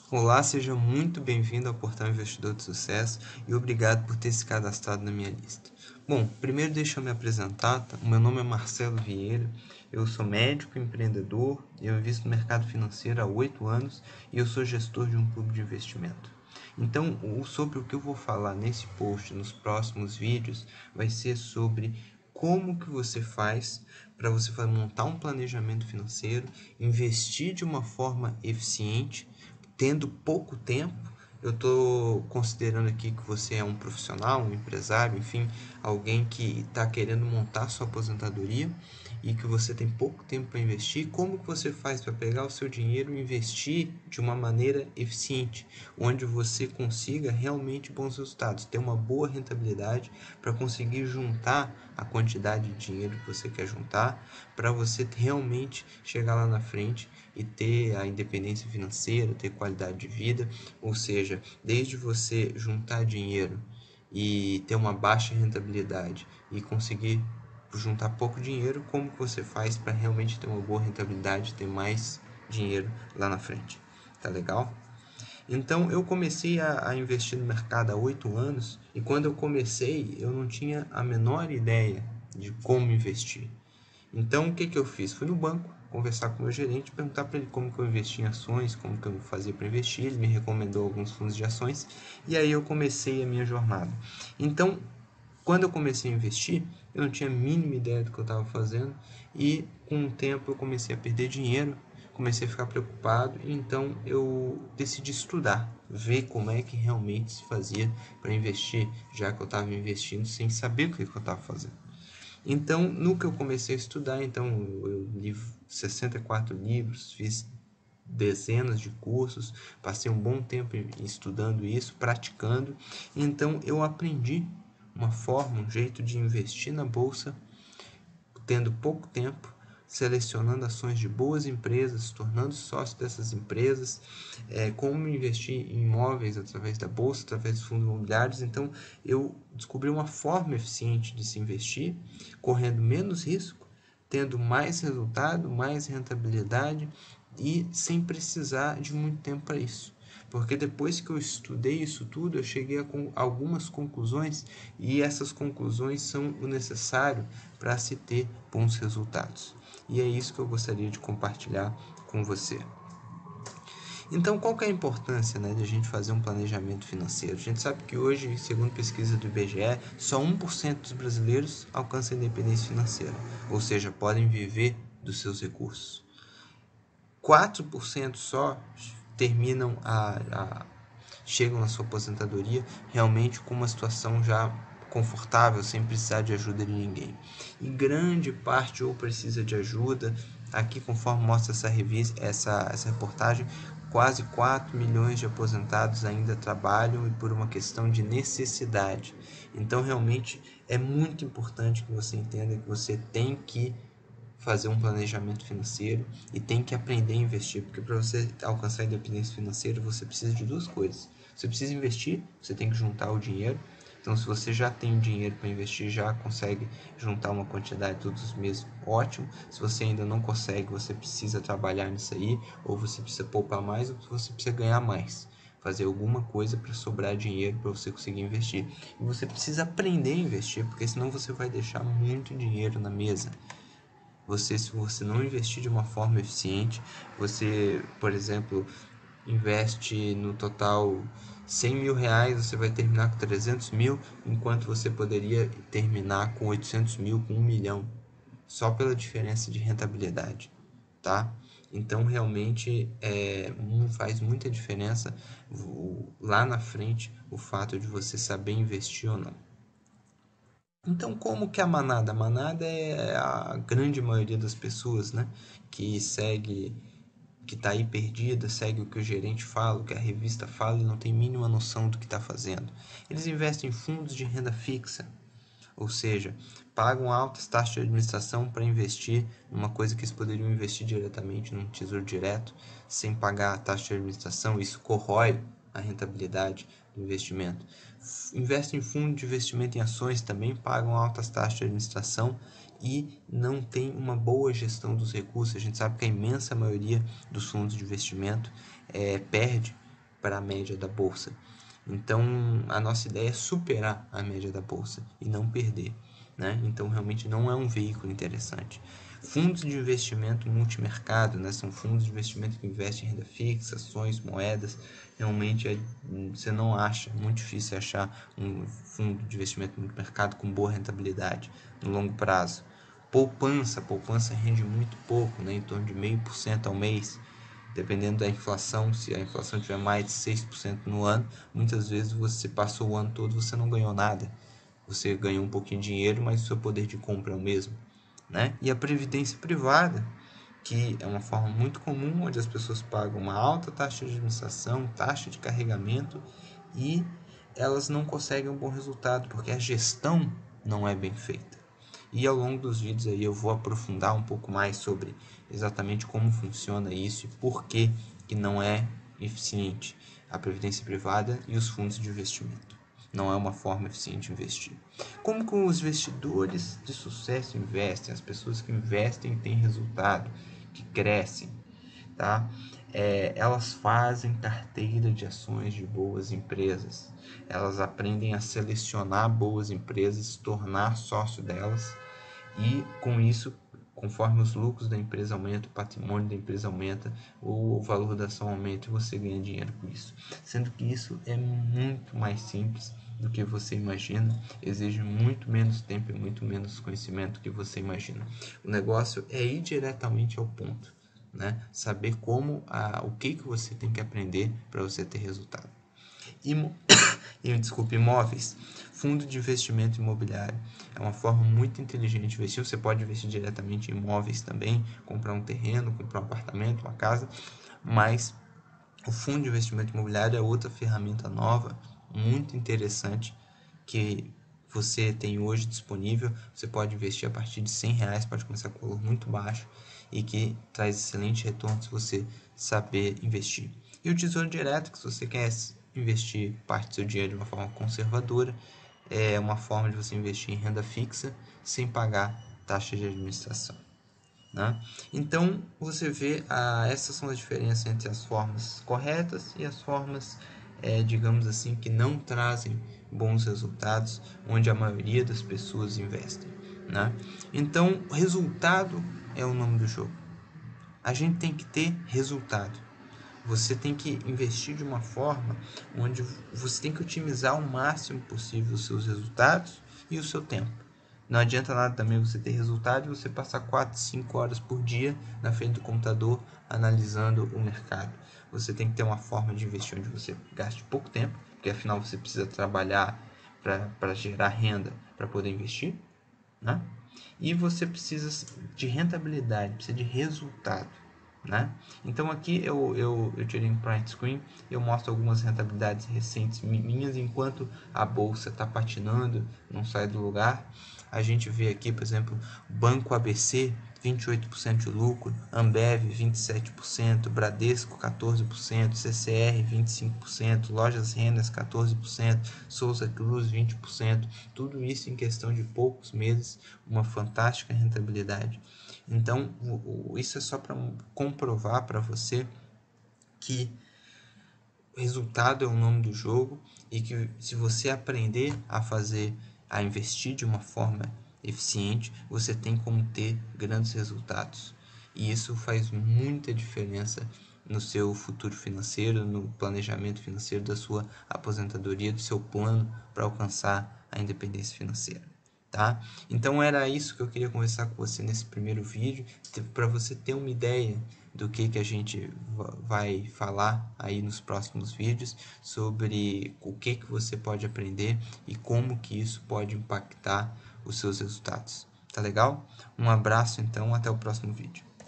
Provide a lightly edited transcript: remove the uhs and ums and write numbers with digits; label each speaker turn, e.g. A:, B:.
A: Olá, seja muito bem-vindo ao Portal Investidor de Sucesso e obrigado por ter se cadastrado na minha lista. Bom, primeiro deixa eu me apresentar, tá? O meu nome é Marcelo Vieira, eu sou médico, empreendedor, eu invisto no mercado financeiro há 8 anos e eu sou gestor de um clube de investimento. Então, sobre o que eu vou falar nesse post, nos próximos vídeos, vai ser sobre como que você faz para você montar um planejamento financeiro, investir de uma forma eficiente, tendo pouco tempo. Eu estou considerando aqui que você é um profissional, um empresário, enfim, alguém que está querendo montar sua aposentadoria e que você tem pouco tempo para investir. Como que você faz para pegar o seu dinheiro e investir de uma maneira eficiente, onde você consiga realmente bons resultados, ter uma boa rentabilidade para conseguir juntar a quantidade de dinheiro que você quer juntar, para você realmente chegar lá na frente e ter a independência financeira, ter qualidade de vida, ou seja, desde você juntar dinheiro e ter uma baixa rentabilidade e conseguir juntar pouco dinheiro, como que você faz para realmente ter uma boa rentabilidade, ter mais dinheiro lá na frente. Tá legal? Então eu comecei a investir no mercado há 8 anos e quando eu comecei eu não tinha a menor ideia de como investir. Então o que eu fiz? Fui no banco conversar com o meu gerente, perguntar para ele como que eu investia em ações, como que eu fazia para investir. Ele me recomendou alguns fundos de ações e aí eu comecei a minha jornada. Então, quando eu comecei a investir, eu não tinha a mínima ideia do que eu estava fazendo e com o tempo eu comecei a perder dinheiro, comecei a ficar preocupado e então eu decidi estudar, ver como é que realmente se fazia para investir, já que eu estava investindo sem saber o que eu estava fazendo. Então, no que eu comecei a estudar, então eu li 64 livros, fiz dezenas de cursos, passei um bom tempo estudando isso, praticando. Então, eu aprendi uma forma, um jeito de investir na bolsa, tendo pouco tempo, selecionando ações de boas empresas, tornando sócio dessas empresas, como investir em imóveis através da bolsa, através dos fundos imobiliários. Então, eu descobri uma forma eficiente de se investir, correndo menos risco, tendo mais resultado, mais rentabilidade e sem precisar de muito tempo para isso. Porque depois que eu estudei isso tudo, eu cheguei a algumas conclusões e essas conclusões são o necessário para se ter bons resultados. E é isso que eu gostaria de compartilhar com você. Então, qual que é a importância, de a gente fazer um planejamento financeiro? A gente sabe que hoje, segundo pesquisa do IBGE, só 1% dos brasileiros alcançam a independência financeira, ou seja, podem viver dos seus recursos. 4% só terminam chegam na sua aposentadoria realmente com uma situação já confortável, sem precisar de ajuda de ninguém. E grande parte ou precisa de ajuda. Aqui, conforme mostra essa reportagem, quase 4 milhões de aposentados ainda trabalham e por uma questão de necessidade. Então, realmente, é muito importante que você entenda que você tem que fazer um planejamento financeiro e tem que aprender a investir, porque para você alcançar a independência financeira você precisa de duas coisas. Você precisa investir, você tem que juntar o dinheiro. Então, se você já tem dinheiro para investir, já consegue juntar uma quantidade todos os meses, ótimo. Se você ainda não consegue, você precisa trabalhar nisso aí, ou você precisa poupar mais, ou você precisa ganhar mais. Fazer alguma coisa para sobrar dinheiro para você conseguir investir. E você precisa aprender a investir, porque senão você vai deixar muito dinheiro na mesa. Se você não investir de uma forma eficiente, você, por exemplo, investe no total 100 mil reais, você vai terminar com 300 mil, enquanto você poderia terminar com 800 mil, com 1 milhão, só pela diferença de rentabilidade, tá? Então, realmente, faz muita diferença lá na frente o fato de você saber investir ou não. Então, como que é a manada? A manada é a grande maioria das pessoas, que segue, que está aí perdida, segue o que o gerente fala, o que a revista fala e não tem mínima noção do que está fazendo. Eles investem em fundos de renda fixa, ou seja, pagam altas taxas de administração para investir numa coisa que eles poderiam investir diretamente num tesouro direto, sem pagar a taxa de administração. Isso corrói a rentabilidade do investimento. Investem em fundo de investimento em ações, também pagam altas taxas de administração e não tem uma boa gestão dos recursos. A gente sabe que a imensa maioria dos fundos de investimento perde para a média da bolsa. Então, a nossa ideia é superar a média da bolsa e não perder, né? Então, realmente não é um veículo interessante. Fundos de investimento multimercado, né? São fundos de investimento que investem em renda fixa, ações, moedas. Realmente você não acha, muito difícil achar um fundo de investimento multimercado com boa rentabilidade no longo prazo. Poupança rende muito pouco, né? Em torno de 0,5% ao mês. Dependendo da inflação, se a inflação tiver mais de 6% no ano, muitas vezes você passou o ano todo e você não ganhou nada. Você ganhou um pouquinho de dinheiro, mas o seu poder de compra é o mesmo, né? E a previdência privada, que é uma forma muito comum, onde as pessoas pagam uma alta taxa de administração, taxa de carregamento, e elas não conseguem um bom resultado, porque a gestão não é bem feita. E ao longo dos vídeos aí eu vou aprofundar um pouco mais sobre exatamente como funciona isso e por que não é eficiente a previdência privada e os fundos de investimento. Não é uma forma eficiente de investir. Como que os investidores de sucesso investem? As pessoas que investem têm resultado, que crescem, tá? Elas fazem carteira de ações de boas empresas. Elas aprendem a selecionar boas empresas, se tornar sócio delas, e com isso, conforme os lucros da empresa aumentam, o patrimônio da empresa aumenta, o valor da ação aumenta e você ganha dinheiro com isso. Sendo que isso é muito mais simples do que você imagina, exige muito menos tempo e muito menos conhecimento do que você imagina. O negócio é ir diretamente ao ponto, né? Saber o que você tem que aprender para você ter resultado. Imóveis. Fundo de investimento imobiliário é uma forma muito inteligente de investir. Você pode investir diretamente em imóveis também, comprar um terreno, comprar um apartamento, uma casa, mas o fundo de investimento imobiliário é outra ferramenta nova, muito interessante, que você tem hoje disponível. Você pode investir a partir de R$100, pode começar com um valor muito baixo e que traz excelente retorno se você saber investir. E o Tesouro Direto, que se você quer investir parte do seu dinheiro de uma forma conservadora, é uma forma de você investir em renda fixa sem pagar taxa de administração, né? Então, você vê, essas são as diferenças entre as formas corretas e as formas, digamos assim, que não trazem bons resultados, onde a maioria das pessoas investem, né? Então, resultado é o nome do jogo. A gente tem que ter resultado. Você tem que investir de uma forma onde você tem que otimizar o máximo possível os seus resultados e o seu tempo. Não adianta nada também você ter resultado e você passar 4, 5 horas por dia na frente do computador analisando o mercado. Você tem que ter uma forma de investir onde você gaste pouco tempo, porque afinal você precisa trabalhar para gerar renda para poder investir, né? E você precisa de rentabilidade, precisa de resultado, né? Então aqui eu tirei um print screen, eu mostro algumas rentabilidades recentes minhas enquanto a bolsa está patinando, não sai do lugar. A gente vê aqui, por exemplo, Banco ABC, 28% de lucro, Ambev, 27%, Bradesco, 14%, CCR, 25%, Lojas Rendas, 14%, Souza Cruz, 20%, tudo isso em questão de poucos meses, uma fantástica rentabilidade. Então, isso é só para comprovar para você que o resultado é o nome do jogo e que se você aprender a investir de uma forma eficiente, você tem como ter grandes resultados. E isso faz muita diferença no seu futuro financeiro, no planejamento financeiro da sua aposentadoria, do seu plano para alcançar a independência financeira. Tá? Então era isso que eu queria conversar com você nesse primeiro vídeo, para você ter uma ideia do que a gente vai falar aí nos próximos vídeos, sobre o que você pode aprender e como que isso pode impactar os seus resultados. Tá legal? Um abraço então, até o próximo vídeo.